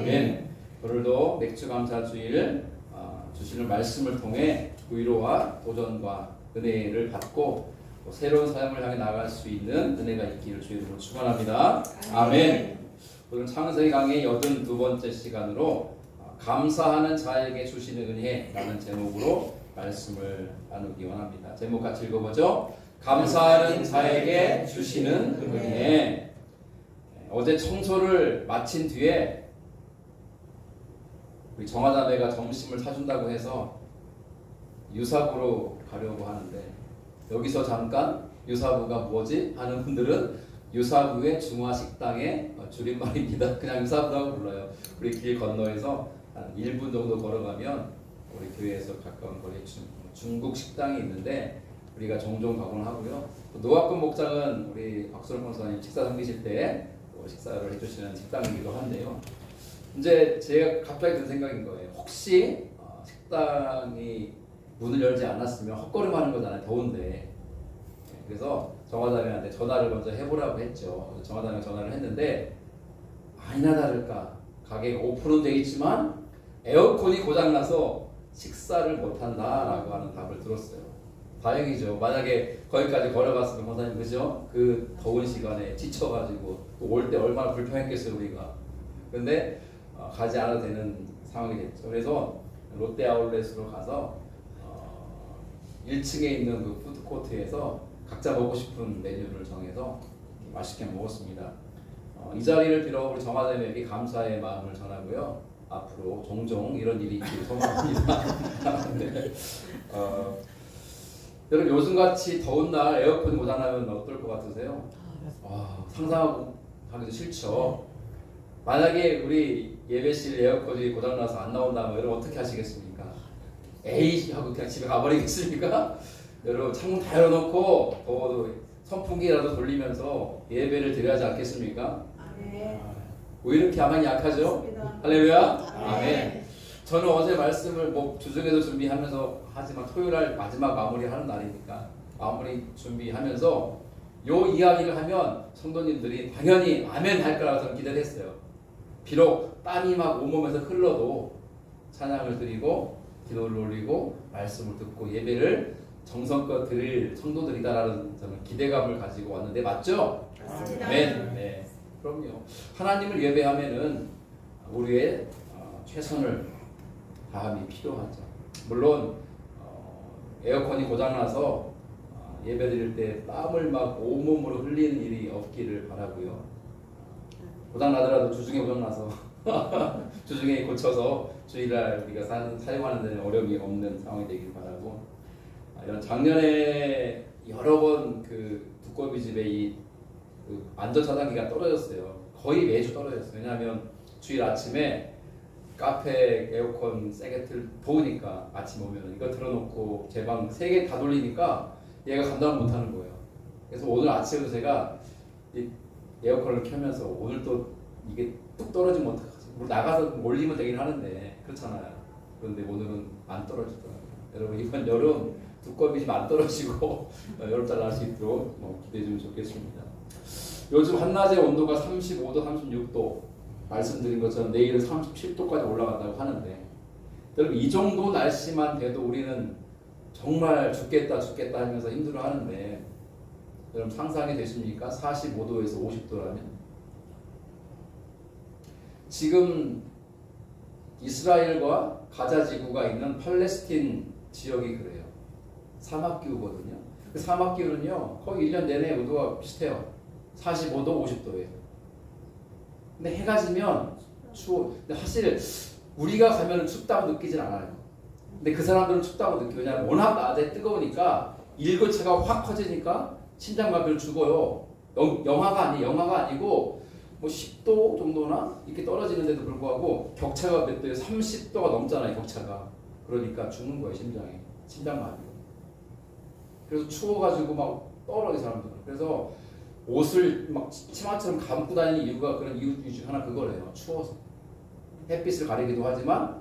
아멘. 오늘도 맥주 감사 주일 주시는 말씀을 통해 위로와 도전과 은혜를 받고 새로운 삶을 향해 나아갈 수 있는 은혜가 있기를 주의 이름으로 축원합니다. 아멘. 오늘 창세기 강의 82번째 시간으로 감사하는 자에게 주시는 은혜라는 제목으로 말씀을 나누기 원합니다. 제목 같이 읽어보죠. 감사하는 자에게 주시는 은혜. 어제 청소를 마친 뒤에 우리 정화자매가 점심을 사준다고 해서 유사부로 가려고 하는데, 여기서 잠깐 유사부가 뭐지? 하는 분들은 유사부의 중화식당의 줄임말입니다. 그냥 유사부라고 불러요. 우리 길 건너에서 한 1분 정도 걸어가면 우리 교회에서 가까운 거리에 중국 식당이 있는데 우리가 종종 가곤 하고요. 노학군 목장은 우리 박수롱 목사님 식사 섬기실 때 식사를 해주시는 식당이기도 한데요. 이제 제가 갑자기 든 생각인 거예요. 혹시 식당이 문을 열지 않았으면 헛걸음하는 거잖아요. 더운데. 그래서 정화자매한테 전화를 먼저 해보라고 했죠. 정화자매가 전화를 했는데 아니나 다를까 가게가 오픈은 돼 있지만 에어컨이 고장나서 식사를 못한다라고 하는 답을 들었어요. 다행이죠. 만약에 거기까지 걸어갔으면 권사님, 그죠? 그 더운 시간에 지쳐가지고 또 올 때 얼마나 불평했겠어요 우리가. 근데 가지 않아도 되는 상황이 됐죠. 그래서 롯데아울렛으로 가서 1층에 있는 그 푸드코트에서 각자 먹고 싶은 메뉴를 정해서 맛있게 먹었습니다. 이 자리를 빌어 우리 정화자매에게 감사의 마음을 전하고요. 앞으로 종종 이런 일이 있기를 소망합니다. 네. 여러분, 요즘같이 더운 날 에어컨 고장나면 어떨 것 같으세요? 상상하고 하기도 싫죠. 만약에 우리 예배실 에어컨이 고장나서 안 나온다면 여러분 어떻게 하시겠습니까? 에이 하고 그냥 집에 가버리겠습니까? 여러분 창문 다 열어놓고 더워도 선풍기라도 돌리면서 예배를 드려야 하지 않겠습니까? 네. 왜 이렇게 야망이 약하죠? 할렐루야. 아멘. 저는 어제 말씀을 주중에도 준비하면서 하지만 토요일날 마지막 마무리하는 날이니까 마무리 준비하면서 요 이야기를 하면 성도님들이 당연히 아멘 할 거라고 저는 기대를 했어요. 비록 땀이 막 온몸에서 흘러도 찬양을 드리고 기도를 올리고 말씀을 듣고 예배를 정성껏 드릴 성도들이다라는 저는 기대감을 가지고 왔는데 맞죠? 맞습니다. 아멘. 네, 그럼요. 하나님을 예배하면은 우리의 최선을 다함이 필요하죠. 물론 에어컨이 고장나서 예배 드릴 때 땀을 막 온몸으로 흘리는 일이 없기를 바라고요. 고장나더라도 주중에 고장나서 주중에 고쳐서 주일날 우리가 사용하는 데는 어려움이 없는 상황이 되길 바라고, 이런 작년에 여러 번 그 두꺼비 집에 이 안전차단기가 떨어졌어요. 거의 매주 떨어졌어요. 왜냐하면 주일 아침에 카페 에어컨 세게 더우니까 아침 오면 이거 틀어놓고 제 방 3개 다 돌리니까 얘가 감당을 못하는 거예요. 그래서 오늘 아침에도 제가 이 에어컨을 켜면서 오늘 또 이게 뚝 떨어지면 어떡하지? 나가서 올리면 되긴 하는데 그렇잖아요. 그런데 오늘은 안 떨어지더라고요. 여러분 이번 여름 두꺼비 좀 안 떨어지고 여름잘 날 수 있도록 기대해 주면 좋겠습니다. 요즘 한낮의 온도가 35도, 36도 말씀드린 것처럼 내일은 37도까지 올라간다고 하는데, 여러분 이 정도 날씨만 돼도 우리는 정말 죽겠다 하면서 힘들어 하는데, 여러분 상상이 되십니까? 45도에서 50도라면? 지금 이스라엘과 가자 지구가 있는 팔레스틴 지역이 그래요. 사막기후거든요. 그 사막기후는요 거의 1년 내내 온도가 비슷해요. 45도, 50도예요. 근데 해가 지면 추워. 근데 사실 우리가 가면 춥다고 느끼진 않아요. 근데 그 사람들은 춥다고 느껴요. 왜냐하면 워낙 낮에 뜨거우니까 일교차가 확 커지니까 심장마비로 죽어요. 영하가 아니고 10도 정도나 이렇게 떨어지는데도 불구하고 격차가 몇 도예요? 30도가 넘잖아요, 격차가. 그러니까 죽는 거예요, 심장마비로. 그래서 추워가지고 막 떨어져 사람들은. 그래서 옷을 막 치마처럼 감고 다니는 이유가 그런 이유 중 하나 그거래요. 추워서. 햇빛을 가리기도 하지만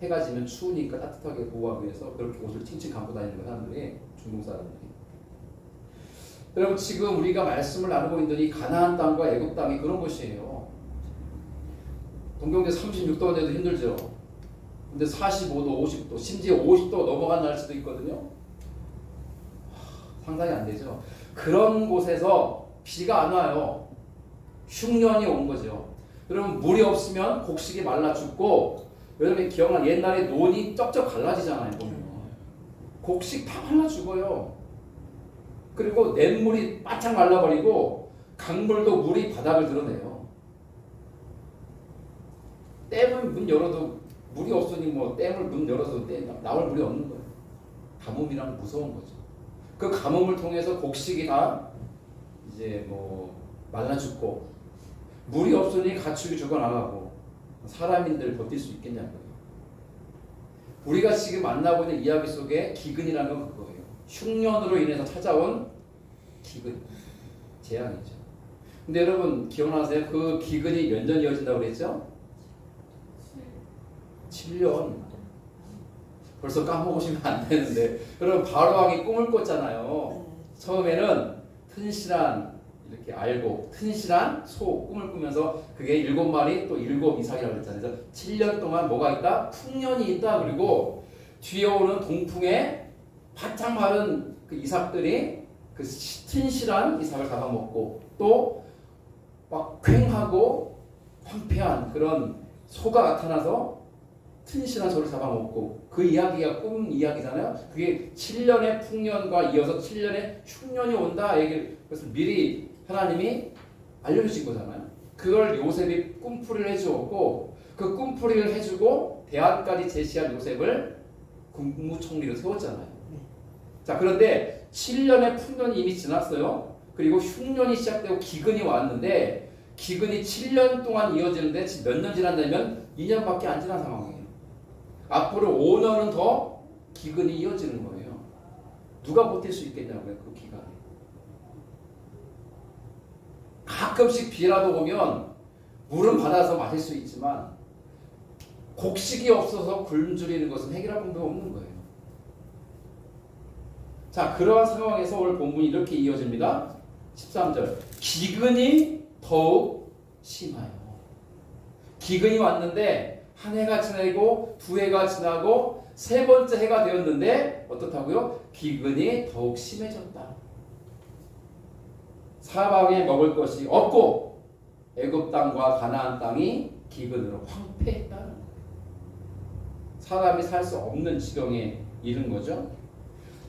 해가 지면 추우니까 따뜻하게 보호하기 위해서 그렇게 옷을 칭칭 감고 다니는 거 사람들이, 중동 사람들이. 여러분 지금 우리가 말씀을 나누고 있는 이 가나안 땅과 애굽 땅이 그런 곳이에요. 동경제 36도가 돼도 힘들죠. 근데 45도, 50도, 심지어 50도 넘어간 날씨도 있거든요. 상상이 안 되죠. 그런 곳에서 비가 안 와요. 흉년이 온 거죠. 그러면 물이 없으면 곡식이 말라 죽고, 여러분이 기억나 옛날에 논이 쩍쩍 갈라지잖아요. 보면 곡식 다 말라 죽어요. 그리고 냇물이 바짝 말라버리고 강물도 물이 바닥을 드러내요. 댐을 문 열어도 물이 없으니 뭐 댐을 문 열어도 나올 물이 없는 거예요. 가뭄이랑 무서운 거죠. 그 가뭄을 통해서 곡식이 다 이제 뭐 말라 죽고, 물이 없으니 가축이 죽어나가고, 사람인들 버틸 수 있겠냐고요. 우리가 지금 만나고 있는 이야기 속에 기근이라는 건 그거예요. 흉년으로 인해서 찾아온 기근, 재앙이죠. 근데 여러분 기억나세요? 그 기근이 몇 년 이어진다고 그랬죠? 7년. 벌써 까먹으시면 안 되는데, 여러분 바로왕이 꿈을 꿨잖아요. 처음에는 튼실한, 이렇게 알고 튼실한 소 꿈을 꾸면서 그게 7마리 또 7 이삭이라고 그랬잖아요. 그래서 7년 동안 뭐가 있다? 풍년이 있다. 그리고 뒤에 오는 동풍에 바짝 마른 그 이삭들이 그 튼실한 이삭을 잡아먹고, 또 막 퀭하고 황폐한 그런 소가 나타나서 튼실한 소를 잡아먹고, 그 이야기가 꿈 이야기잖아요. 그게 7년의 풍년과 이어서 7년의 흉년이 온다. 그래서 미리 하나님이 알려주신 거잖아요. 그걸 요셉이 꿈풀이를 해주었고, 그 꿈풀이를 해주고 대안까지 제시한 요셉을 국무총리로 세웠잖아요. 자, 그런데 7년의 풍년이 이미 지났어요. 그리고 흉년이 시작되고 기근이 왔는데, 기근이 7년 동안 이어지는데 몇 년 지났냐면 2년밖에 안 지난 상황이에요. 앞으로 5년은 더 기근이 이어지는 거예요. 누가 버틸 수 있겠냐고요, 그 기간에. 가끔씩 비라도 오면 물은 받아서 마실 수 있지만 곡식이 없어서 굶주리는 것은 해결할 방법이 없는 거예요. 자, 그러한 상황에서 오늘 본문이 이렇게 이어집니다. 13절. 기근이 더욱 심하여. 기근이 왔는데 한 해가 지나고 두 해가 지나고 세 번째 해가 되었는데 어떻다고요? 기근이 더욱 심해졌다. 사방에 먹을 것이 없고 애굽 땅과 가나안 땅이 기근으로 황폐했다는 거예요. 사람이 살 수 없는 지경에 이른 거죠.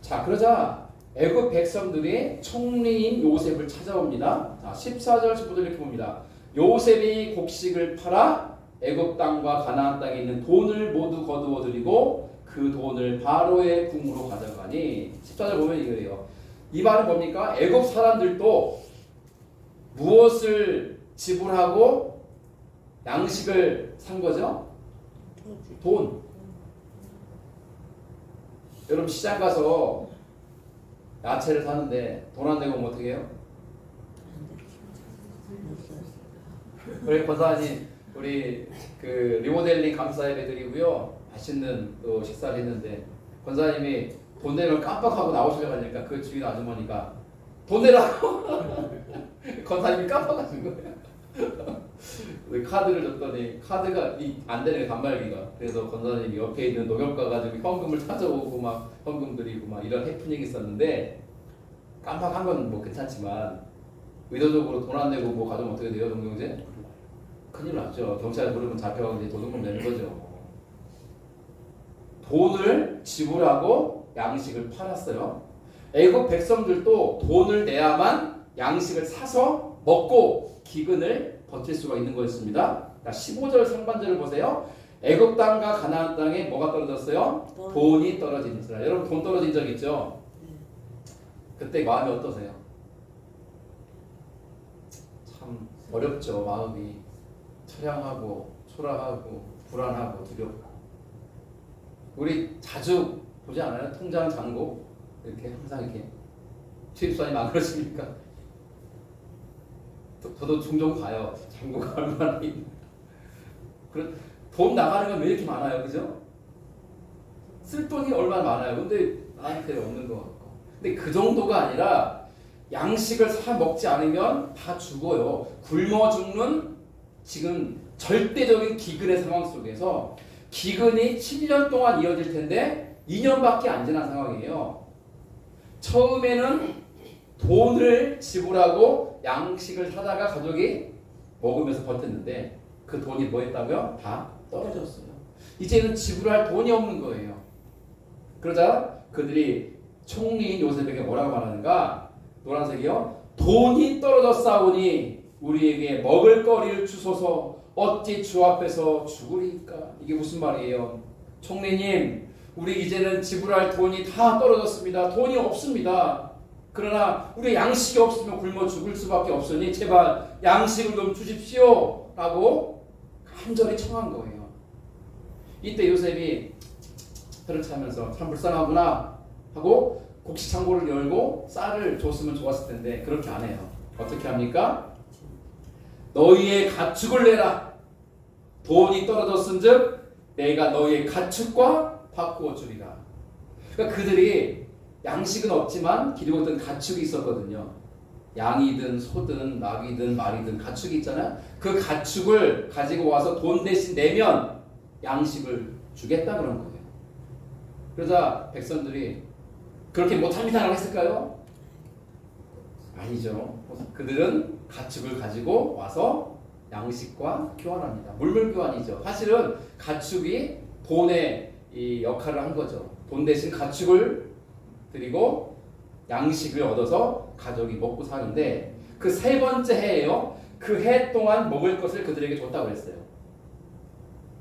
자, 그러자 애굽 백성들이 총리인 요셉을 찾아옵니다. 자, 14절 15절 이렇게 봅니다. 요셉이 곡식을 팔아 애굽 땅과 가나안 땅에 있는 돈을 모두 거두어 들이고 그 돈을 바로의 궁으로 가져가니, 14절 보면 이거예요. 이 말은 뭡니까? 애굽 사람들도 무엇을 지불하고 양식을 산 거죠? 돈. 여러분 시장 가서 야채를 사는데 돈 안 내고 어떻게 해요? 우리 권사님, 우리 그 리모델링 감사 예배 드리고요, 맛있는 또 식사를 했는데 권사님이 돈 내면 깜빡하고 나오시려고 하니까 그 주인 아주머니가 돈 내라고 권사님이 깜빡하신 거예요. 카드를 줬더니 카드가 안 되는 단말기가. 그래서 권사님이 옆에 있는 농협가 가지고 현금을 찾아오고 막 현금 드리고 막 이런 해프닝이 있었는데, 깜빡한 건 뭐 괜찮지만 의도적으로 돈 안 내고 뭐 가져오면 어떻게 돼요, 동경제? 큰일 났죠. 경찰에 부르면 잡혀가고 이제 도둑놈 내는 거죠. 돈을 지불하고 양식을 팔았어요. 애굽 백성들도 돈을 내야만 양식을 사서 먹고 기근을 버틸 수가 있는 거였습니다. 15절 상반절을 보세요. 애굽 땅과 가나안 땅에 뭐가 떨어졌어요? 돈이 떨어진지라. 여러분 돈 떨어진 적 있죠? 그때 마음이 어떠세요? 참 어렵죠. 마음이 처량하고 초라하고 불안하고 두렵고. 우리 자주 보지 않아요? 통장 잔고 이렇게 항상 이렇게 수입선이 안 그러십니까? 저도 종종 가요. 잔고가 얼마나 있나. 돈 나가는 건 왜 이렇게 많아요, 그죠? 쓸 돈이 얼마나 많아요. 근데 나한테 없는 것 같고. 근데 그 정도가 아니라 양식을 사 먹지 않으면 다 죽어요. 굶어 죽는 지금 절대적인 기근의 상황 속에서 기근이 7년 동안 이어질 텐데 2년밖에 안 지난 상황이에요. 처음에는 돈을 지불하고 양식을 사다가 가족이 먹으면서 버텼는데 그 돈이 뭐 했다고요? 다 떨어졌어요. 이제는 지불할 돈이 없는 거예요. 그러자 그들이 총리인 요셉에게 뭐라고 말하는가? 노란색이요. 돈이 떨어졌사오니 우리에게 먹을 거리를 주소서 어찌 주 앞에서 죽으리까? 이게 무슨 말이에요? 총리님, 우리 이제는 지불할 돈이 다 떨어졌습니다. 돈이 없습니다. 그러나 우리 양식이 없으면 굶어 죽을 수밖에 없으니 제발 양식을 좀 주십시오 라고 간절히 청한 거예요. 이때 요셉이 그렇다면서 참 불쌍하구나 하고 곡식창고를 열고 쌀을 줬으면 좋았을 텐데 그렇게 안 해요. 어떻게 합니까? 너희의 가축을 내라. 돈이 떨어졌은즉 내가 너희의 가축과 바꾸어 주리라. 그러니까 그들이 양식은 없지만 기르고 있던 가축이 있었거든요. 양이든 소든 낙이든 말이든 가축이 있잖아요. 그 가축을 가지고 와서 돈 대신 내면 양식을 주겠다 그런 거예요. 그러자 백성들이 그렇게 못합니다라고 했을까요? 아니죠. 그들은 가축을 가지고 와서 양식과 교환합니다. 물물교환이죠. 사실은 가축이 돈의 이 역할을 한 거죠. 돈 대신 가축을 드리고 양식을 얻어서 가족이 먹고 사는데 그 세 번째 해에요. 그 해 동안 먹을 것을 그들에게 줬다고 했어요.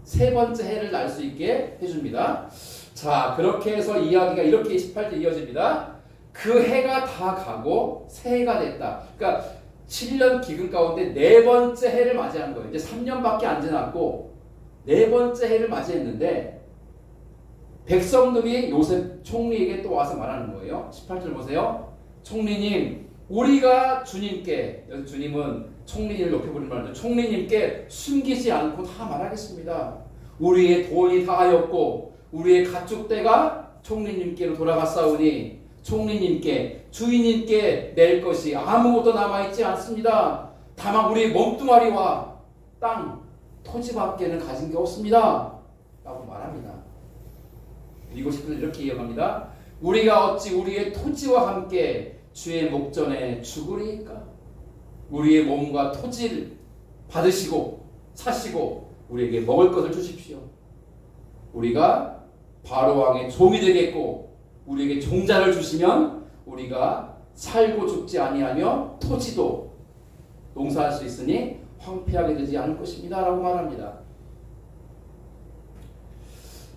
세 번째 해를 날 수 있게 해줍니다. 자, 그렇게 해서 이야기가 이렇게 18절 이어집니다. 그 해가 다 가고 새해가 됐다. 그러니까 7년 기근 가운데 네 번째 해를 맞이한 거예요. 이제 3년밖에 안 지났고 네 번째 해를 맞이했는데 백성들이 요셉 총리에게 또 와서 말하는 거예요. 18절 보세요. 총리님, 우리가 주님께, 여기 주님은 총리님을 높여버린 말이죠. 총리님께 숨기지 않고 다 말하겠습니다. 우리의 돈이 다하였고 우리의 가축대가 총리님께로 돌아갔사오니 총리님께 주인님께 낼 것이 아무것도 남아있지 않습니다. 다만 우리 몸뚱아리와 땅, 토지밖에는 가진 게 없습니다. 라고 말합니다. 그리고 10절 이렇게 이어갑니다. 우리가 어찌 우리의 토지와 함께 주의 목전에 죽으리까? 우리의 몸과 토지를 받으시고 사시고 우리에게 먹을 것을 주십시오. 우리가 바로왕의 종이 되겠고 우리에게 종자를 주시면 우리가 살고 죽지 아니하며 토지도 농사할 수 있으니 황폐하게 되지 않을 것입니다. 라고 말합니다.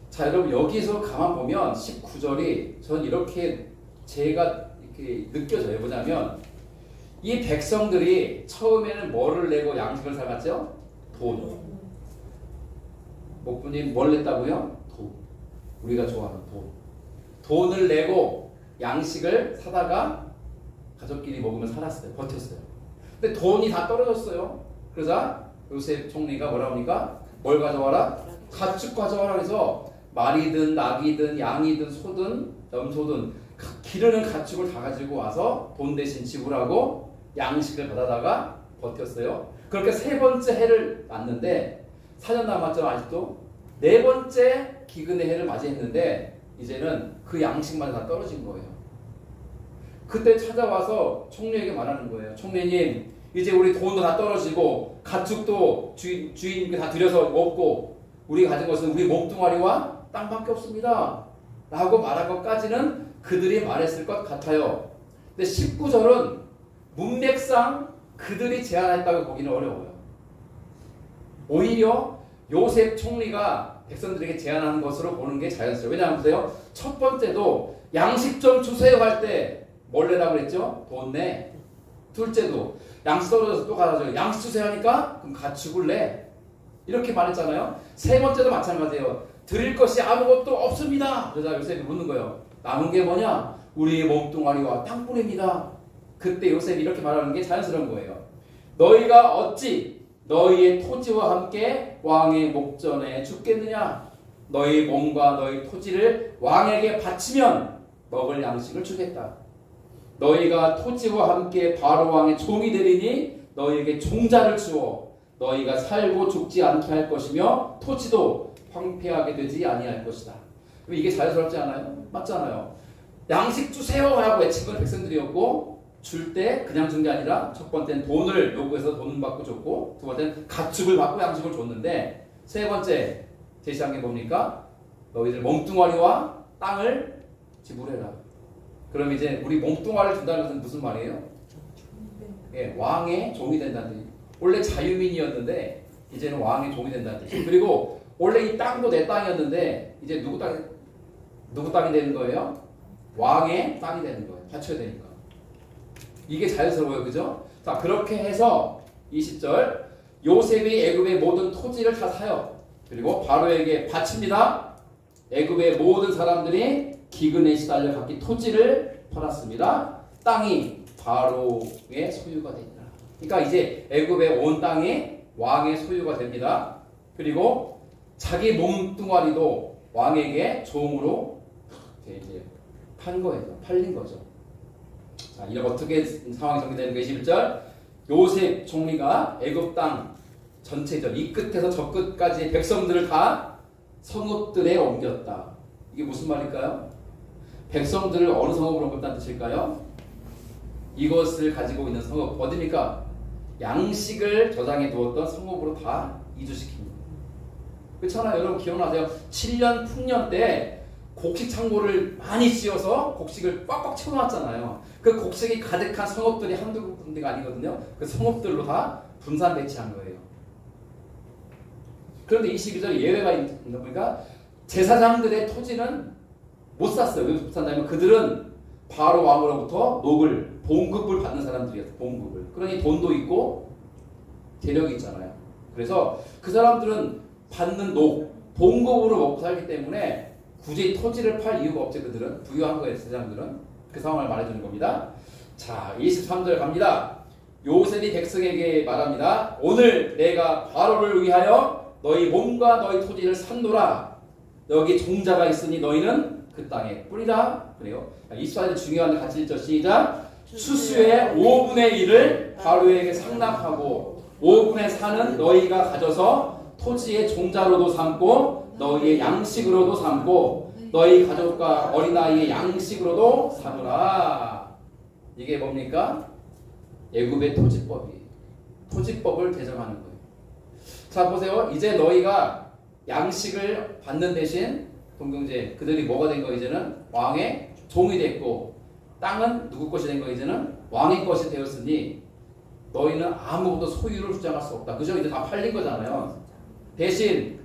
자, 여러분 여기서 가만 보면 19절이 전 이렇게 제가 이렇게 느껴져요. 뭐냐면 이 백성들이 처음에는 뭐를 내고 양식을 사갔죠? 돈. 목부님 뭘 냈다고요? 돈. 우리가 좋아하는 돈. 돈을 내고 양식을 사다가 가족끼리 먹으면 살았어요. 버텼어요. 근데 돈이 다 떨어졌어요. 그러자 요셉 총리가 뭐라 합니까? 뭘 가져와라? 가축 가져와라. 그래서 말이든 낙이든 양이든 소든 염소든 기르는 가축을 다 가지고 와서 돈 대신 지불하고 양식을 받아다가 버텼어요. 그렇게 세 번째 해를 맞는데 4년 남았죠. 아직도 네 번째 기근의 해를 맞이했는데 이제는 그 양식만 다 떨어진 거예요. 그때 찾아와서 총리에게 말하는 거예요. 총리님, 이제 우리 돈도 다 떨어지고 가축도 주인님께 다 들여서 먹고 우리가 가진 것은 우리 몸뚱아리와 땅밖에 없습니다. 라고 말한 것까지는 그들이 말했을 것 같아요. 근데 19절은 문맥상 그들이 제안했다고 보기는 어려워요. 오히려 요셉 총리가 백성들에게 제안하는 것으로 보는 게 자연스러워요. 왜냐하면 보세요. 첫 번째도 양식 좀 주세요 할 때 뭘 내라고 그랬죠? 돈 내. 둘째도 양식 떨어져서 또 가져요. 양식 주세요 하니까 그럼 가축을 내. 이렇게 말했잖아요. 세 번째도 마찬가지예요. 드릴 것이 아무것도 없습니다. 그러자 요셉이 묻는 거예요. 남은 게 뭐냐? 우리의 몸뚱아리와 땅뿐입니다. 그때 요셉이 이렇게 말하는 게 자연스러운 거예요. 너희가 어찌 너희의 토지와 함께 왕의 목전에 죽겠느냐? 너희 몸과 너희 토지를 왕에게 바치면 먹을 양식을 주겠다. 너희가 토지와 함께 바로 왕의 종이 되리니 너희에게 종자를 주어 너희가 살고 죽지 않게 할 것이며 토지도 황폐하게 되지 아니할 것이다. 이게 자연스럽지 않아요? 맞잖아요. 양식 주세요 하고 외친 건 백성들이었고 줄 때 그냥 준 게 아니라 첫 번째는 돈을 요구해서 돈을 받고 줬고 두 번째는 가축을 받고 양식을 줬는데 세 번째 제시한 게 뭡니까? 너희들 몸뚱아리와 땅을 지불해라. 그럼 이제 우리 몸뚱아리를 준다는 것은 무슨 말이에요? 예, 왕의 종이 된다는 뜻이에요. 원래 자유민이었는데 이제는 왕의 종이 된다는 뜻이에요. 그리고 원래 이 땅도 내 땅이었는데 이제 누구 땅이 되는 거예요? 왕의 땅이 되는 거예요. 바쳐야 되니까. 이게 자연스러워요. 그죠? 자, 그렇게 해서 20절 요셉이 애굽의 모든 토지를 다 사요. 그리고 바로에게 바칩니다. 애굽의 모든 사람들이 기근에 시달려 각기 토지를 팔았습니다. 땅이 바로의 소유가 됩니다. 그러니까 이제 애굽의 온 땅이 왕의 소유가 됩니다. 그리고 자기 몸뚱아리도 왕에게 종으로 이제 팔린 거죠. 자, 이렇게 어떻게 상황이 전개되는 게 21절 요셉 총리가 애굽 땅 전체죠. 이 끝에서 저 끝까지 백성들을 다 성읍들에 옮겼다. 이게 무슨 말일까요? 백성들을 어느 성읍으로 옮겼다는 뜻일까요? 이것을 가지고 있는 성읍 어디입니까? 양식을 저장해 두었던 성읍으로 다 이주시킵니다. 그렇잖아요. 여러분 기억나세요? 7년 풍년 때 곡식 창고를 많이 씌워서 곡식을 꽉꽉 채워놨잖아요. 그 곡식이 가득한 성읍들이 한두 군데가 아니거든요. 그 성읍들로 다 분산 배치한 거예요. 그런데 22절에 예외가 있는 보니까 제사장들의 토지는 못 샀어요. 왜 못 샀냐면 그들은 바로 왕으로부터 녹을 봉급을 받는 사람들이었어요. 봉급을. 그러니 돈도 있고 재력이 있잖아요. 그래서 그 사람들은 받는 봉급으로 먹고 살기 때문에 굳이 토지를 팔 이유가 없죠. 그들은 부유한 거예요. 제사장들은. 그 상황을 말해주는 겁니다. 자, 23절 갑니다. 요셉이 백성에게 말합니다. 오늘 내가 바로를 위하여 너희 몸과 너희 토지를 산노라. 여기 종자가 있으니 너희는 그 땅에 뿌리라. 그래요. 24절에 중요한 같이 읽죠. 시작. 수수의 5분의 1을 바로에게 상납하고 5분의 4는 너희가 가져서 토지의 종자로도 삼고 너희의 양식으로도 삼고 너희 가족과 어린아이의 양식으로도 삼으라. 이게 뭡니까? 애굽의 토지법이에요. 토지법을 개정하는 거예요. 자, 보세요. 이제 너희가 양식을 받는 대신 동경제 그들이 뭐가 된 거 이제는 왕의 종이 됐고 땅은 누구 것이 된 거 이제는 왕의 것이 되었으니 너희는 아무것도 소유를 주장할 수 없다. 그죠? 이제 다 팔린 거잖아요. 대신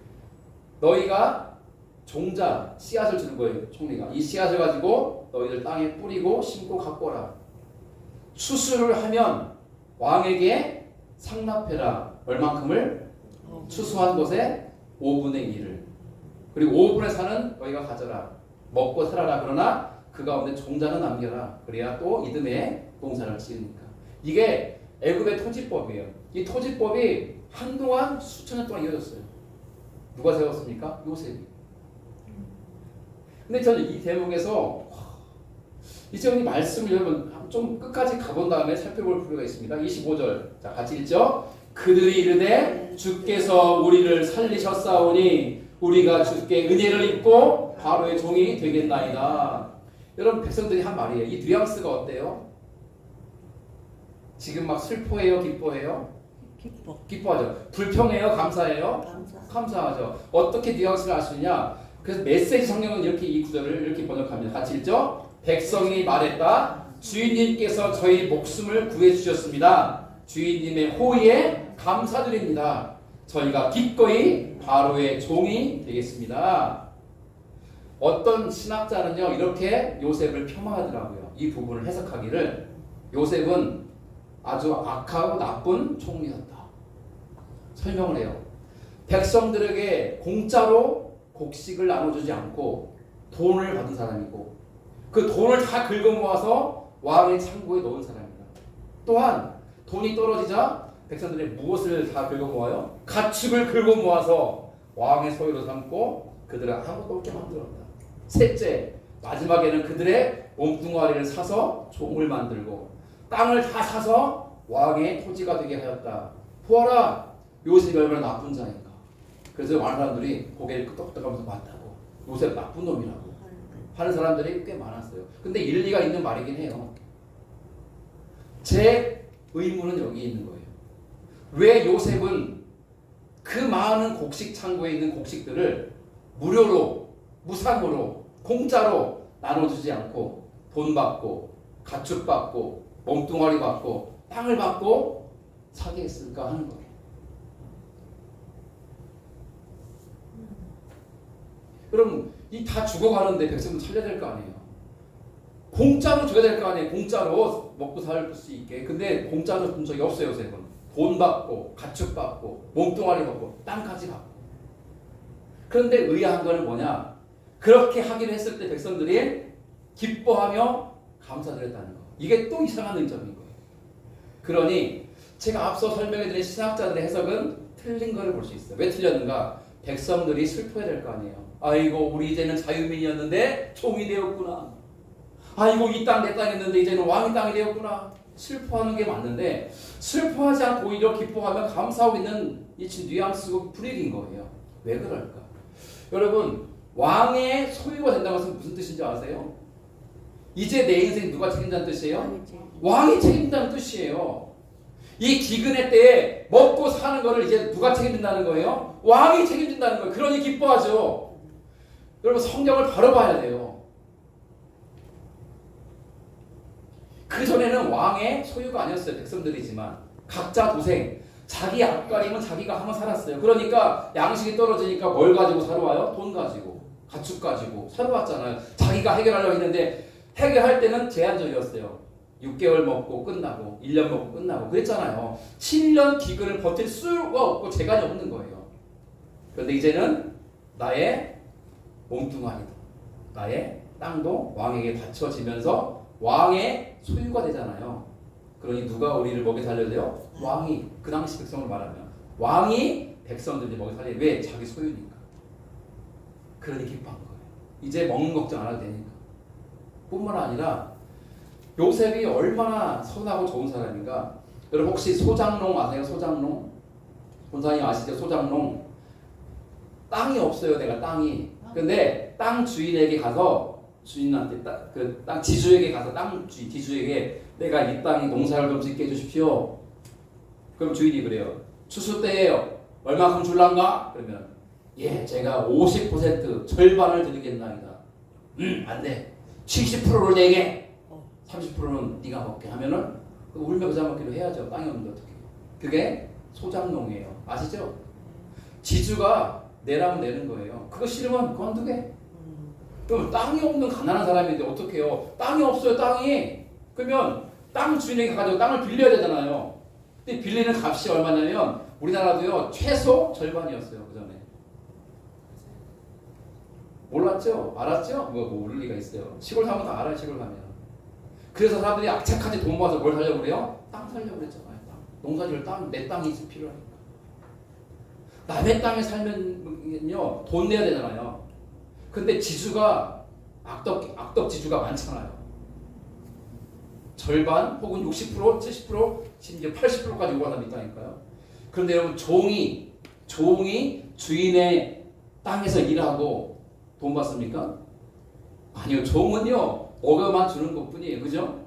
너희가 종자, 씨앗을 주는 거예요. 총리가. 이 씨앗을 가지고 너희들 땅에 뿌리고 심고 가꿔라. 추수를 하면 왕에게 상납해라. 얼만큼을? 추수한 것에 5분의 1을. 그리고 5분의 4는 너희가 가져라. 먹고 살아라. 그러나 그 가운데 종자는 남겨라. 그래야 또 이듬해 농사를 지으니까. 이게 애굽의 토지법이에요. 이 토지법이 한동안 수천 년 동안 이어졌어요. 누가 세웠습니까? 요셉이. 근데 저는 이 대목에서 이제 이 말씀을 여러분 좀 끝까지 가본 다음에 살펴볼 필요가 있습니다. 25절. 자, 같이 읽죠. 그들이 이르되 주께서 우리를 살리셨사오니 우리가 주께 은혜를 입고 바로의 종이 되겠나이다. 여러분 백성들이 한 말이에요. 이 뉘앙스가 어때요? 지금 막 슬퍼해요? 기뻐해요? 기뻐하죠. 불평해요? 감사해요? 감사하죠. 어떻게 뉘앙스를 알 수 있냐? 그래서 메시지 성경은 이렇게 이 구절을 이렇게 번역합니다. 같이 읽죠? 백성이 말했다. 주인님께서 저희 목숨을 구해주셨습니다. 주인님의 호의에 감사드립니다. 저희가 기꺼이 바로의 종이 되겠습니다. 어떤 신학자는요 이렇게 요셉을 폄하하더라고요. 이 부분을 해석하기를 요셉은 아주 악하고 나쁜 총리였다. 설명을 해요. 백성들에게 공짜로 곡식을 나눠주지 않고 돈을 받은 사람이고 그 돈을 다 긁어 모아서 왕의 창고에 넣은 사람이다. 또한 돈이 떨어지자 백성들이 무엇을 다 긁어 모아요? 가축을 긁어 모아서 왕의 소유로 삼고 그들은 아무것도 없게 만들었다. 셋째, 마지막에는 그들의 몸뚱아리를 사서 종을 만들고 땅을 다 사서 왕의 토지가 되게 하였다. 보아라, 요셉이 얼마나 나쁜 자인가. 그래서 많은 사람들이 고개를 끄덕끄덕하면서 봤다고. 요셉 나쁜 놈이라고 하는 사람들이 꽤 많았어요. 근데 일리가 있는 말이긴 해요. 제 의문은 여기 있는 거예요. 왜 요셉은 그 많은 곡식 창고에 있는 곡식들을 무료로, 무상으로, 공짜로 나눠주지 않고 돈 받고 가축 받고 몸뚱아리 받고 땅을 받고 사게 했을까 하는 거예요. 그럼 이 다 죽어가는데 백성은 살려야 될 거 아니에요. 공짜로 줘야 될 거 아니에요. 공짜로 먹고 살 수 있게. 근데 공짜로 준 적이 없어요. 요새는 돈 받고 가축 받고 몸뚱아리 받고 땅까지 받고. 그런데 의아한 거는 뭐냐, 그렇게 하기로 했을 때 백성들이 기뻐하며 감사드렸다는 거. 이게 또 이상한 의점인 거예요. 그러니 제가 앞서 설명해드린 신학자들의 해석은 틀린 거를 볼 수 있어요. 왜 틀렸는가? 백성들이 슬퍼해야 될 거 아니에요. 아이고 우리 이제는 자유민이었는데 종이 되었구나. 아이고 이 땅 내 땅이었는데 이제는 왕의 땅이 되었구나. 슬퍼하는 게 맞는데 슬퍼하지 않고 오히려 기뻐하며 감사하고 있는 이 뉘앙스고 분위기인 거예요. 왜 그럴까? 여러분, 왕의 소유가 된다는 것은 무슨 뜻인지 아세요? 이제 내 인생 누가 책임진다는 뜻이에요? 왕이 책임진다는 뜻이에요. 이 기근의 때에 먹고 사는 거를 이제 누가 책임진다는 거예요? 왕이 책임진다는 거예요. 그러니 기뻐하죠. 여러분, 성경을 바로 봐야 돼요. 그전에는 왕의 소유가 아니었어요. 백성들이지만 각자 도생, 자기 앞가림은 자기가 하며 살았어요. 그러니까 양식이 떨어지니까 뭘 가지고 사러 와요? 돈 가지고, 가축 가지고 사러 왔잖아요. 자기가 해결하려고 했는데 해결할 때는 제한적이었어요. 6개월 먹고 끝나고 1년 먹고 끝나고 그랬잖아요. 7년 기근을 버틸 수가 없고 재간이 없는 거예요. 그런데 이제는 나의 몸뚱아리도, 나의 땅도 왕에게 바쳐지면서 왕의 소유가 되잖아요. 그러니 누가 우리를 먹여 살려야 돼요? 왕이. 그 당시 백성을 말하면 왕이 백성들을 먹여 살려야 돼요. 왜? 자기 소유니까. 그러니 기뻐한 거예요. 이제 먹는 걱정 안 해도 되니까. 뿐만 아니라 요셉이 얼마나 선하고 좋은 사람인가. 여러분 혹시 소장농 아세요? 소장농? 본사님 아시죠? 소장농. 땅이 없어요. 내가 땅이. 근데 땅 주인에게 가서 주인한테 그 땅 지주에게 가서 땅 지주에게 내가 이 땅에 농사를 좀 짓게 해주십시오. 그럼 주인이 그래요. 추수 때에요. 얼마큼 줄란가? 그러면 예, 제가 50% 절반을 드리겠나이다. 안 돼. 70%를 내게. 30%는 네가 먹게 하면은 울며 겨자 먹기로 해야죠. 땅이 없는데 어떻게? 그게 소장농이에요. 아시죠? 지주가 내라면 내는 거예요. 그거 싫으면 그만두게. 그럼 땅이 없는 가난한 사람인데 어떻게 해요? 땅이 없어요. 땅이. 그러면 땅 주인에게 가지고 땅을 빌려야 되잖아요. 근데 빌리는 값이 얼마냐면 우리나라도요 최소 절반이었어요. 그 전에. 몰랐죠? 알았죠? 뭐 모를 리가 있어요. 시골 사면 다 알아요. 시골 가면. 그래서 사람들이 악착같이 돈 모아서 뭘 살려고 그래요? 땅 살려고 그랬잖아요. 땅. 농사지을 땅, 내 땅이 필요하니까. 남의 땅에 살면요 돈 내야 되잖아요. 근데 지주가 악덕 지주가 많잖아요. 절반 혹은 60%, 70%, 심지어 80%까지 오가 사람이 있다니까요. 그런데 여러분 종이 주인의 땅에서 일하고 돈 받습니까? 아니요. 종은요 먹여만 주는 것뿐이에요. 그죠?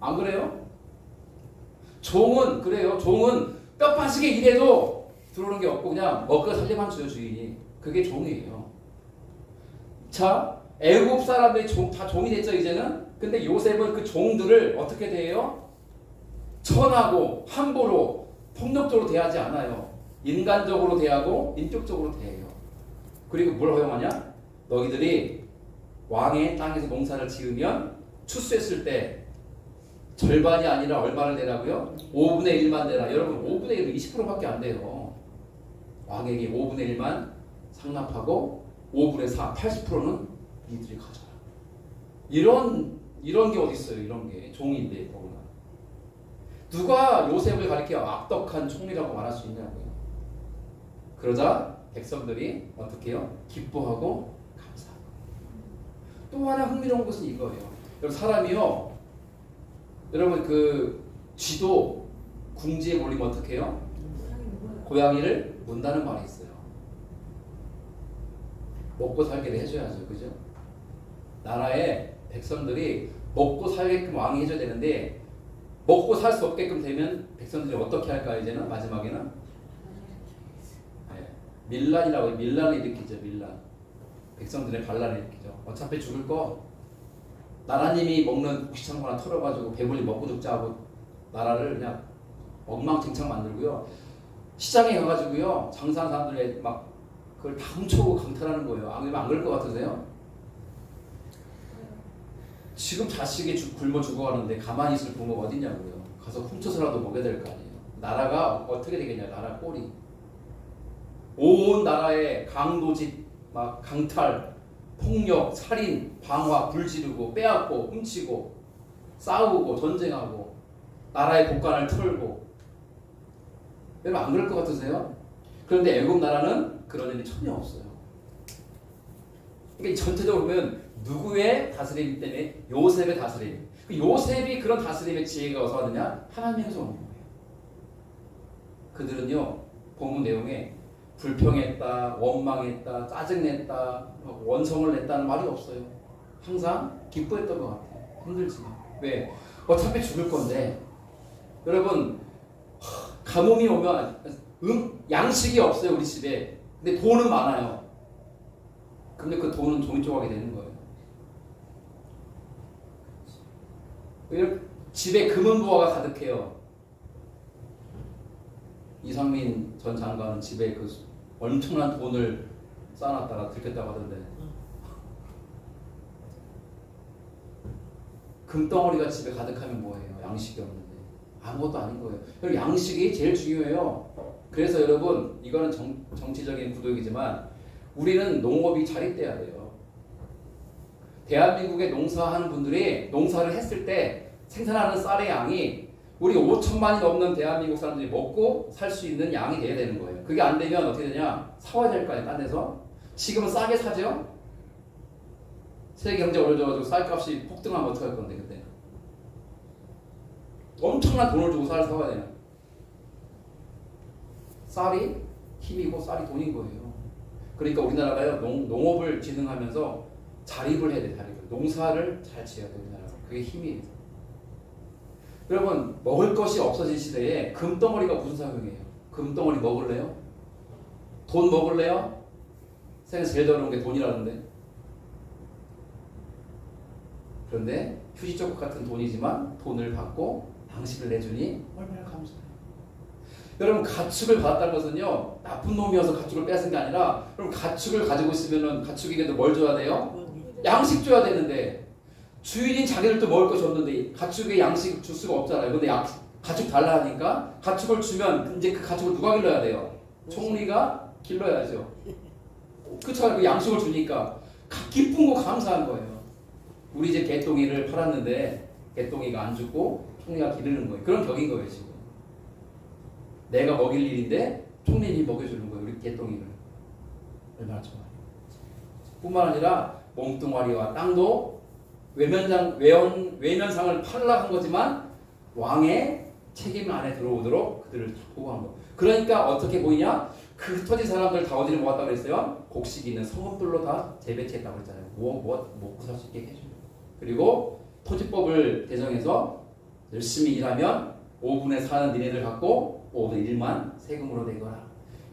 안 그래요? 종은 그래요. 종은 뼈 빠지게 일해도 들어오는 게 없고 그냥 먹여 살려만 줘요. 주인이. 그게 종이에요. 자, 애굽 사람들이 다 종이 됐죠 이제는. 근데 요셉은 그 종들을 어떻게 대해요? 천하고 함부로 폭력적으로 대하지 않아요. 인간적으로 대하고 인격적으로 대해요. 그리고 뭘 허용하냐? 너희들이 왕의 땅에서 농사를 지으면 추수했을 때 절반이 아니라 얼마를 내라고요? 5분의 1만 내라. 여러분 5분의 1은 20%밖에 안 돼요. 왕에게 5분의 1만 상납하고 5분의 4, 80%는 니들이 가져라. 이런 게 어디 있어요? 이런 게 종인데 더구나. 누가 요셉을 가리켜 악덕한 총리라고 말할 수 있냐고요. 그러자 백성들이 어떻게 해요? 기뻐하고 감사하고. 또 하나 흥미로운 것은 이거예요. 여러분 사람이요. 여러분 그 쥐도 궁지에 몰리면 어떻게 해요? 고양이를 문다는 말이 있어요. 먹고 살게 해줘야죠. 그죠? 나라의 백성들이 먹고 살게끔 왕이 해줘야 되는데 먹고 살 수 없게끔 되면 백성들이 어떻게 할까 이제는 마지막에는 밀란이라고 밀란을 일으키죠. 밀란. 백성들의 반란을 일으키죠. 어차피 죽을 거 나라님이 먹는 귀찮은 거나 털어가지고 배불리 먹고 죽자 하고 나라를 그냥 엉망진창 만들고요. 시장에 가가지고요. 장사하는 사람들이 막 그걸 다 훔쳐오고 강탈하는 거예요. 안 그럴 것 같으세요? 지금 자식이 굶어 죽어가는데 가만히 있을 부모가 어딨냐고요. 가서 훔쳐서라도 먹여야 될 거 아니에요. 나라가 어떻게 되겠냐. 나라 꼴이. 온 나라에 강도짓, 막 강탈, 폭력, 살인, 방화, 불지르고 빼앗고 훔치고 싸우고 전쟁하고 나라의 곳간을 털고. 여러분 안 그럴 것 같으세요? 그런데 애굽 나라는 그런 일이 전혀 없어요. 그러니까 전체적으로 보면 누구의 다스림 때문에 요셉의 다스림. 요셉이 그런 다스림의 지혜가 어디서 왔느냐? 하나님에서 오는 거예요. 그들은요 본문 내용에 불평했다, 원망했다, 짜증냈다, 원성을 냈다는 말이 없어요. 항상 기뻐했던 것 같아요. 힘들지만. 왜? 어차피 죽을 건데. 여러분 가뭄이 오면 양식이 없어요 우리 집에. 근데 돈은 많아요. 근데 그 돈은 종이 조각이 되는 거예요. 집에 금은보화가 가득해요. 이상민 전 장관은 집에 그 엄청난 돈을 쌓아놨다가 들켰다고 하던데 금덩어리가 집에 가득하면 뭐예요? 양식이 없는데 아무것도 아닌 거예요. 여러분 양식이 제일 중요해요. 그래서 여러분 이거는 정치적인 구도이지만 우리는 농업이 자립돼야 돼요. 대한민국에 농사하는 분들이 농사를 했을 때 생산하는 쌀의 양이 우리 5천만이 넘는 대한민국 사람들이 먹고 살 수 있는 양이 돼야 되는 거예요. 그게 안 되면 어떻게 되냐? 사와야 될 거 아니에요, 딴 데서. 지금은 싸게 사죠? 세계 경제 어려져가지고 쌀값이 폭등하면 어떡할 건데, 그때. 엄청난 돈을 주고 쌀을 사와야 돼요. 쌀이 힘이고 쌀이 돈인 거예요. 그러니까 우리나라가요, 농업을 진흥하면서 자립을 해야 돼, 자립을. 농사를 잘 지어야 돼, 우리나라가. 그게 힘이에요. 여러분 먹을 것이 없어진 시대에 금덩어리가 무슨 작용이에요? 금덩어리 먹을래요? 돈 먹을래요? 세상에서 제일 더러운 게 돈이라는데. 그런데 휴지조각 같은 돈이지만 돈을 받고 당신을 내주니 얼마나 감사해요. 여러분 가축을 받았다는 것은요 나쁜 놈이어서 가축을 뺏은 게 아니라 여러분 가축을 가지고 있으면 가축에게도 뭘 줘야 돼요? 양식 줘야 되는데 주인인 자기들도 먹을 것이 없는데 가축에 양식 줄 수가 없잖아요. 근데 가축 달라 하니까 가축을 주면 이제 그 가축을 누가 길러야 돼요? 총리가 길러야죠. 그쵸? 그 양식을 주니까 기쁘고 감사한 거예요. 우리 집 개똥이를 팔았는데 개똥이가 안 죽고 총리가 기르는 거예요. 그런 격인 거예요 지금. 내가 먹일 일인데 총리님이 먹여주는 거예요. 우리 개똥이를. 얼마나 좋아요. 뿐만 아니라 몸뚱아리와 땅도 외면상을 팔락한 거지만 왕의 책임 안에 들어오도록 그들을 보호한 거. 그러니까 어떻게 보이냐? 그 터진 사람들 다 어디를 모았다고 그랬어요? 곡식 있는 성읍들로 다 재배치했다고 그랬잖아요. 먹고 살 수 있게 해줘요. 그리고 토지법을 제정해서 열심히 일하면 5분의 4는 니네들 갖고 5분의 1만 세금으로 내거라.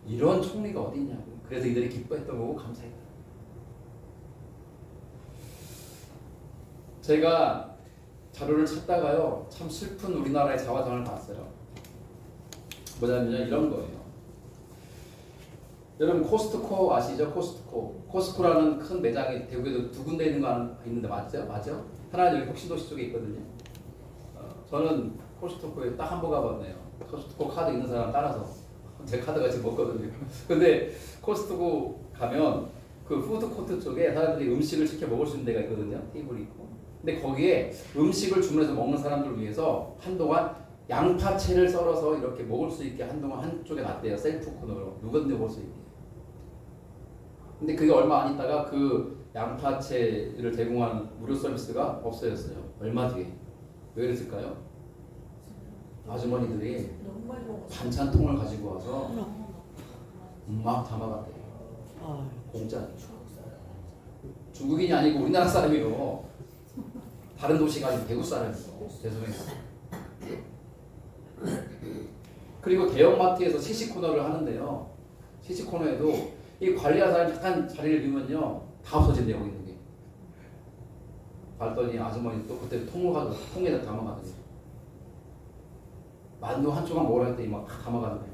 이런 총리가 어디 있냐고요. 그래서 이들이 기뻐했던 거고 감사했다. 제가 자료를 찾다가요 참 슬픈 우리나라의 자화상을 봤어요. 뭐냐면요 이런 거예요. 여러분 코스트코 아시죠? 코스트코라는 큰 매장이 대구에도 두 군데 있는 거 있는데 맞죠? 맞죠? 하나는 여기 혁신도시 쪽에 있거든요. 저는 코스트코에 딱 한 번 가봤네요. 코스트코 카드 있는 사람 따라서 제 카드가 지금 없거든요. 근데 코스트코 가면 그 푸드코트 쪽에 사람들이 음식을 시켜 먹을 수 있는 데가 있거든요. 테이블이 있고. 근데 거기에 음식을 주문해서 먹는 사람들을 위해서 한동안 양파채를 썰어서 이렇게 먹을 수 있게 한동안 한쪽에 놨대요. 셀프 코너로. 누구든지 먹을 수 있게. 근데 그게 얼마 안 있다가 그 양파채를 제공하는 무료 서비스가 없어졌어요. 얼마 뒤에. 왜 그랬을까요? 아주머니들이 반찬통을 가지고 와서 막 담아갔대요. 아, 공짜. 중국인이 아니고 우리나라 사람이요. 다른 도시가 아니고 대구 사람이요. 죄송해요. 그리고 대형마트에서 시식 코너를 하는데요. 시식 코너에도 이 관리하는 사람이 잠깐 자리를 비우면요, 다 없어진대요, 거기 있는 게. 봤더니 아주머니 또 그때 통에다 담아가더니 만두 한 조각 먹으라 했더니 막 담아가더니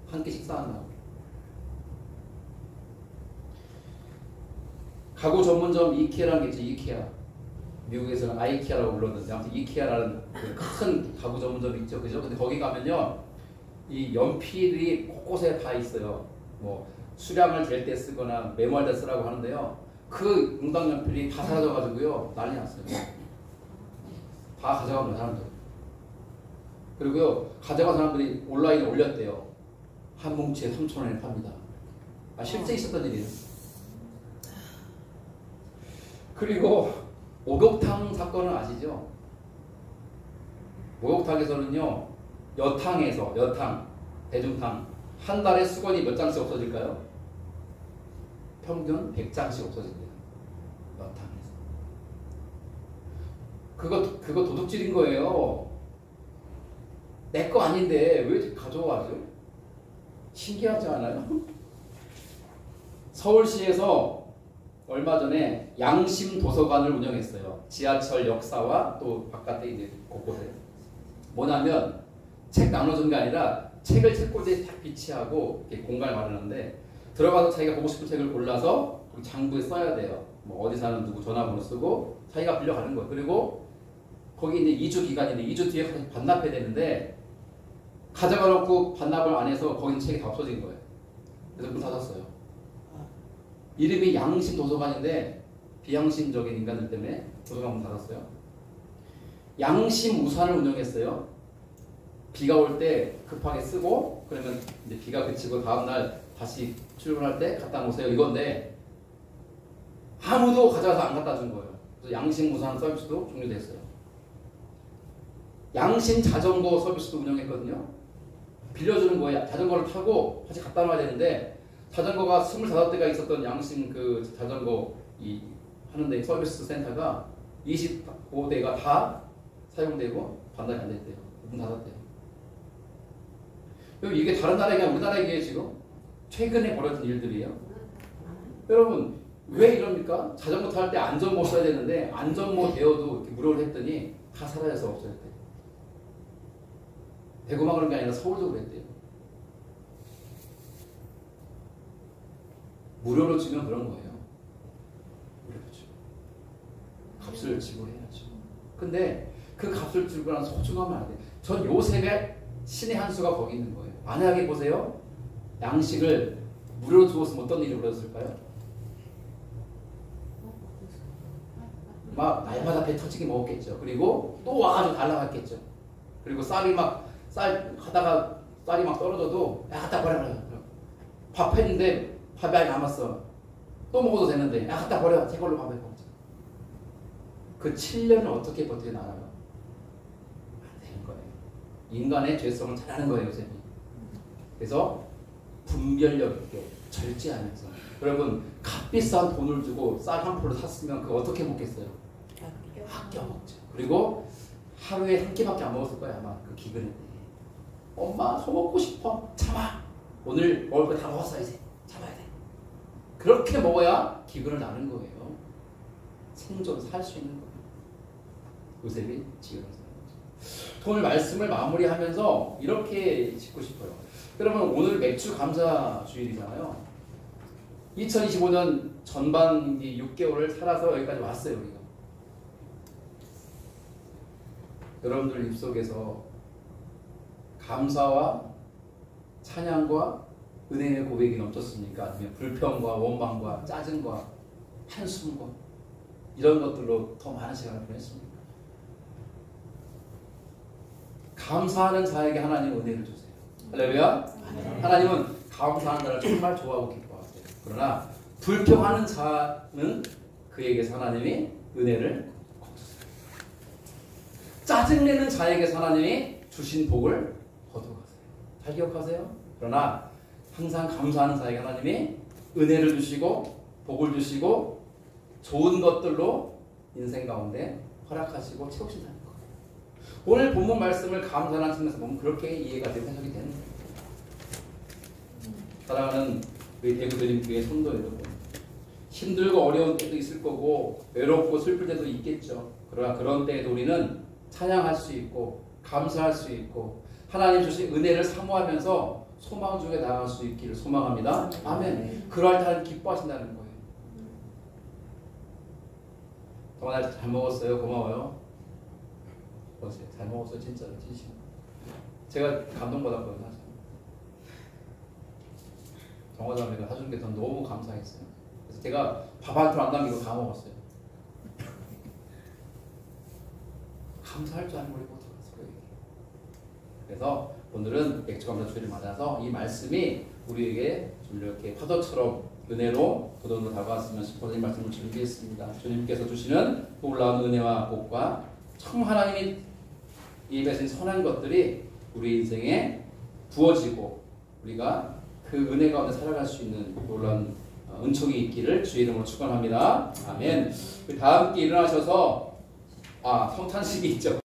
한 끼 식사한다고. 가구 전문점 이케아라는 게 있죠. 이케아. 미국에서는 아이케아라고 불렀는데 아무튼 이케아라는 그 큰 가구 전문점이 있죠. 그죠? 근데 거기 가면요, 이 연필이 곳곳에 다 있어요. 뭐 수량을 잴 때 쓰거나 메모할 때 쓰라고 하는데요. 그 용당 연필이 다 사라져가지고요, 난리 났어요. 다 가져간 거예요, 사람들. 그리고요, 가져간 사람들이 온라인에 올렸대요. 한 뭉치에 3,000원에 팝니다. 아, 실제 있었던 일이에요. 그리고 목욕탕 사건은 아시죠? 목욕탕에서는요, 여탕, 대중탕 한 달에 수건이 몇 장씩 없어질까요? 평균 100장씩 없어진대요. 여탕에서. 그거 도둑질인 거예요. 내 거 아닌데 왜 가져와죠? 신기하지 않아요? 서울시에서 얼마 전에 양심 도서관을 운영했어요. 지하철 역사와 또 바깥에 이제 곳곳에. 뭐냐면 책 나눠주는 게 아니라 책을 책꽂이에 딱 비치하고 이렇게 공간을 마련하는데, 들어가서 자기가 보고 싶은 책을 골라서 장부에 써야 돼요. 뭐 어디 사는 누구 전화번호 쓰고 자기가 빌려가는 거예요. 그리고 거기 이제 2주 기간인데 2주 뒤에 반납해야 되는데, 가져가 놓고 반납을 안 해서 거기 있는 책이 다 없어진 거예요. 그래서 문 닫았어요. 이름이 양심 도서관인데 비양심적인 인간들 때문에 도서관 문 닫았어요. 양심 우산을 운영했어요. 비가 올 때 급하게 쓰고, 그러면 이제 비가 그치고 다음날 다시 출근할 때 갖다 놓으세요, 이건데 아무도 가져가서 안 갖다 준 거예요. 그래서 양심 우산 서비스도 종료됐어요. 양심 자전거 서비스도 운영했거든요. 빌려주는 거예요. 자전거를 타고 다시 갖다 놔야 되는데, 자전거가 25대가 있었던 양심 그 자전거 하는데 서비스 센터가 25대가 다 사용되고 반납이 안 됐대요. 문 닫았대요. 이게 다른 나라 얘기야, 우리나라 얘기예요 지금? 최근에 벌어진 일들이에요. 여러분 왜 이럽니까? 자전거 탈 때 안전모 써야 되는데 안전모 대여도 이렇게 무료로 했더니 다 사라져서 없어졌대요. 대구만 그런 게 아니라 서울도 그랬대요. 무료로 주면 그런 거예요. 무료로 주면 값을 지불해야죠. 근데 그 값을 지불 하는 소중하면 안 돼요. 전 요셉의 신의 한 수가 거기 있는 거예요. 만약에 보세요, 양식을 무료로 주었으면 어떤 일이 벌어졌을까요? 막 날마다 배 터지게 먹었겠죠. 그리고 또 와가지고 달라갔겠죠. 그리고 쌀 하다가 쌀이 막 떨어져도 야 갖다 버려. 밥 했는데 밥이 아직 남았어. 또 먹어도 되는데 야 갖다 버려. 새 걸로 밥을 먹자. 그 7년을 어떻게 버텨나가요? 안 되는 거예요. 인간의 죄성을 잘하는 거예요, 요셉이. 그래서 분별력 있게 절제하면서. 여러분 값비싼 돈을 주고 쌀 한 포를 샀으면 그거 어떻게 먹겠어요? 아껴 먹죠. 그리고 하루에 한 끼밖에 안 먹었을 거예요, 아마 그 기근에. 엄마 소 먹고 싶어. 참아. 오늘 먹을 거 다 먹었어, 이제 참아야 돼. 그렇게 먹어야 기근을 나는 거예요. 생존 살 수 있는 거예요. 요셉이 지금을 사는 거죠. 오늘 말씀을 마무리하면서 이렇게 짚고 싶어요. 여러분 오늘 맥주 감사 주일이잖아요. 2025년 전반기 6개월을 살아서 여기까지 왔어요, 우리가. 여러분들 입속에서 감사와 찬양과 은혜의 고백이 넘쳤습니까? 아니면 불평과 원망과 짜증과 한숨과 이런 것들로 더 많은 시간을 보냈습니까? 감사하는 자에게 하나님 은혜를 주세요. 할렐루야. 하나님은 감사하는 자를 정말 좋아하고 기뻐하세요. 그러나 불평하는 자는 그에게서 하나님이 은혜를 거두세요. 짜증내는 자에게서 하나님이 주신 복을 거두가세요. 잘 기억하세요. 그러나 항상 감사하는 사이에 하나님이 은혜를 주시고 복을 주시고 좋은 것들로 인생 가운데 허락하시고 채우신다는 거예요. 오늘 본문 말씀을 감사하는 측면에서 보면 그렇게 이해가 되고 해석이 되는 거예요. 사랑하는 우리 대구드림교회 성도 여러분, 힘들고 어려운 때도 있을 거고 외롭고 슬플 때도 있겠죠. 그러나 그런 때에도 우리는 찬양할 수 있고 감사할 수 있고 하나님 주신 은혜를 사모하면서 소망 중에 나아갈 수 있기를 소망합니다. 아멘. 그럴 때 하나님 기뻐하신다는 거예요. 정말 잘 먹었어요. 고마워요. 잘 먹었어요. 진짜로 진심. 제가 감동받았거든요. 정화자매가 사준 게 전 너무 감사했어요. 그래서 제가 밥 한 톨 안 남기고 다 먹었어요. 감사할 줄 알고 어떡했어요. 그래서 오늘은 맥주감사주의를 맞아서 이 말씀이 우리에게 좀 이렇게 파도처럼 은혜로 도전으로 다가왔으면 싶어서 이 말씀을 준비했습니다. 주님께서 주시는 놀라운 은혜와 복과 참 하나님이 입에 선한 것들이 우리 인생에 부어지고 우리가 그 은혜 가운데 살아갈 수 있는 놀라운 은총이 있기를 주의 이름으로 축원합니다. 아멘. 그 다음 께 일어나셔서 성찬식이 있죠.